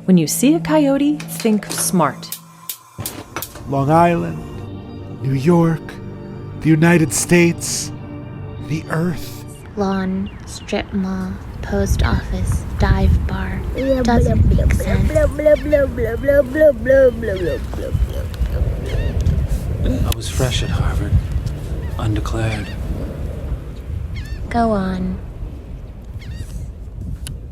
When you see a coyote, think smart. Long Island, New York, the United States, the Earth. Lawn, strip mall, post office, dive bar. Doesn't make sense. I was fresh at Harvard, undeclared. Go on.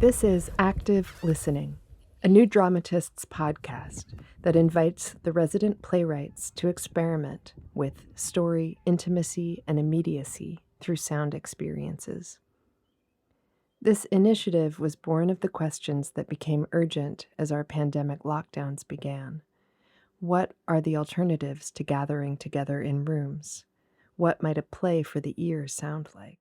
This is Active Listening, a New Dramatists podcast that invites the resident playwrights to experiment with story, intimacy, and immediacy through sound experiences. This initiative was born of the questions that became urgent as our pandemic lockdowns began. What are the alternatives to gathering together in rooms? What might a play for the ear sound like?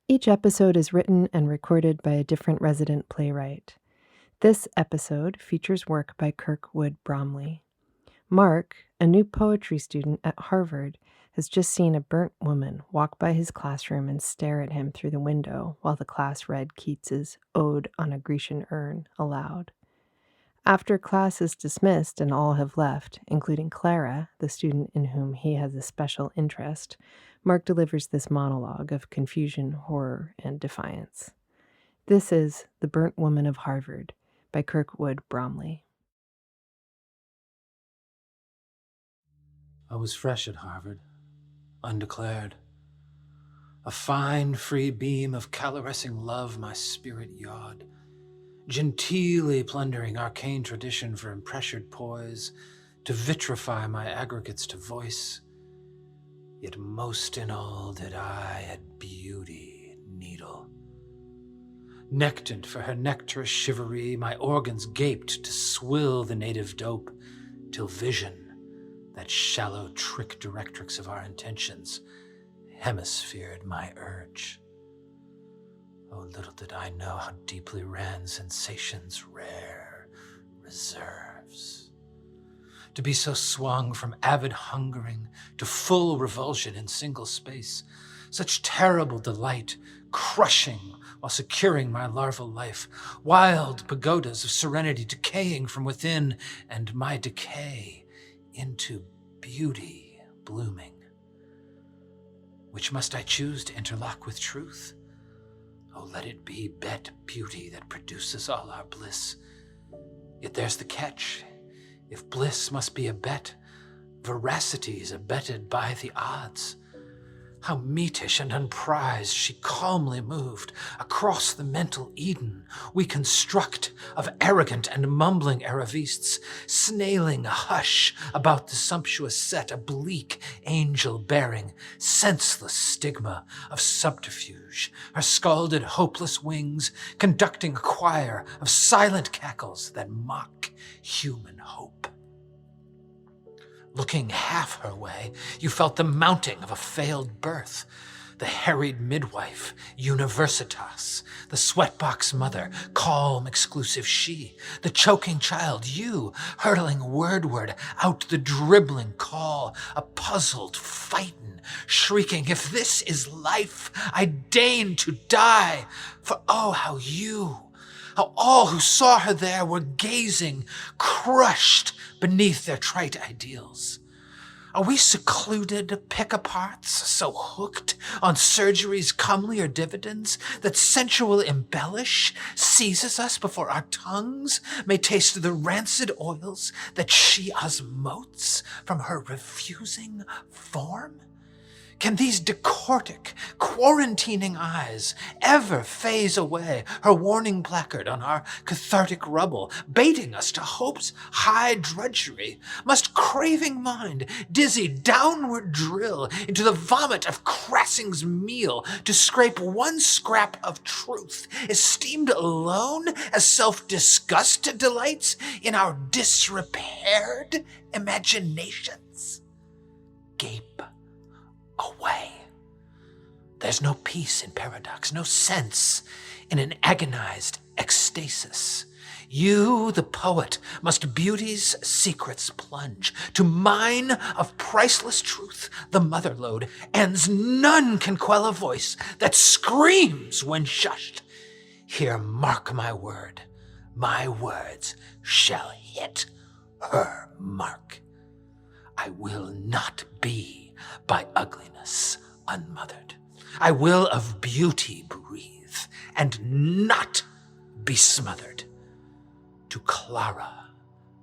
Each episode is written and recorded by a different resident playwright. This episode features work by Kirk Wood Bromley. Mark, a new poetry student at Harvard, has just seen a burnt woman walk by his classroom and stare at him through the window while the class read Keats's Ode on a Grecian Urn aloud. After class is dismissed and all have left, including Clara, the student in whom he has a special interest, Mark delivers this monologue of confusion, horror, and defiance. This is The Burnt Woman of Harvard by Kirk Wood Bromley. I was fresh at Harvard, undeclared. A fine, free beam of calorescing love my spirit yawed, genteelly plundering arcane tradition for impressured poise, to vitrify my aggregates to voice. Yet most in all did I at beauty needle. Nectant for her nectarous chivalry, my organs gaped to swill the native dope, till vision, that shallow trick directrix of our intentions, hemisphered my urge. Oh, little did I know how deeply ran sensation's rare reserves. To be so swung from avid hungering to full revulsion in single space, such terrible delight, crushing while securing my larval life, wild pagodas of serenity decaying from within, and my decay into beauty blooming. Which must I choose to interlock with truth? Oh, let it be bet beauty that produces all our bliss. Yet there's the catch. If bliss must be a bet, veracity is abetted by the odds. How meatish and unprized she calmly moved across the mental Eden we construct of arrogant and mumbling Aravistes, snailing a hush about the sumptuous set, a bleak angel bearing senseless stigma of subterfuge, her scalded hopeless wings conducting a choir of silent cackles that mock human hope. Looking half her way, you felt the mounting of a failed birth. The harried midwife, universitas, the sweatbox mother, calm, exclusive she, the choking child, you, hurtling wordward out the dribbling call, a puzzled phaeton, shrieking, if this is life, I deign to die, for oh, how all who saw her there were gazing, crushed beneath their trite ideals. Are we secluded pick-aparts, so hooked on surgery's comelier dividends that sensual embellish seizes us before our tongues may taste the rancid oils that she osmotes from her refusing form? Can these decortic, quarantining eyes ever phase away her warning placard on our cathartic rubble, baiting us to hope's high drudgery? Must craving mind dizzy downward drill into the vomit of Crassing's meal to scrape one scrap of truth, esteemed alone as self-disgust delights in our disrepaired imaginations? Gape away. There's no peace in paradox, no sense in an agonized ecstasis. You, the poet, must beauty's secrets plunge to mine of priceless truth, the mother lode, and none can quell a voice that screams when shushed. Here, mark my word, My words shall hit her mark. I will not be by ugliness unmothered. I will of beauty breathe, and not be smothered. To Clara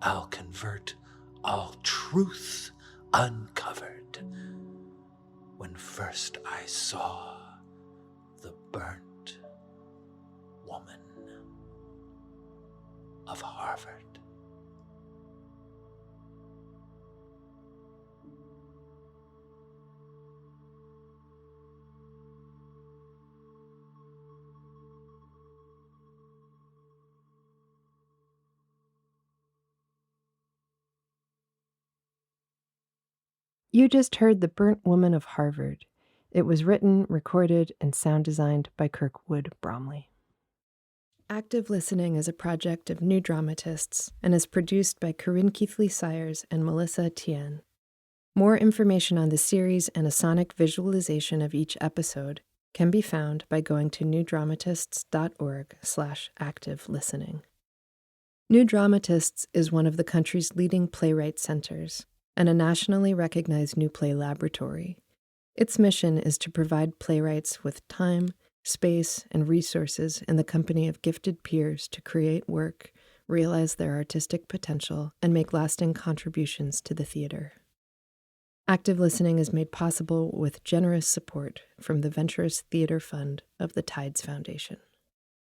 I'll convert all truth uncovered. When first I saw the burnt woman of Harvard. You just heard The Burnt Woman of Harvard. It was written, recorded, and sound designed by Kirk Wood Bromley. Active Listening is a project of New Dramatists and is produced by Corinne Keithley-Sires and Melissa Tien. More information on the series and a sonic visualization of each episode can be found by going to newdramatists.org/active listening. New Dramatists is one of the country's leading playwright centers and a nationally recognized new play laboratory. Its mission is to provide playwrights with time, space, and resources in the company of gifted peers to create work, realize their artistic potential, and make lasting contributions to the theater. Active Listening is made possible with generous support from the Venturous Theater Fund of the Tides Foundation.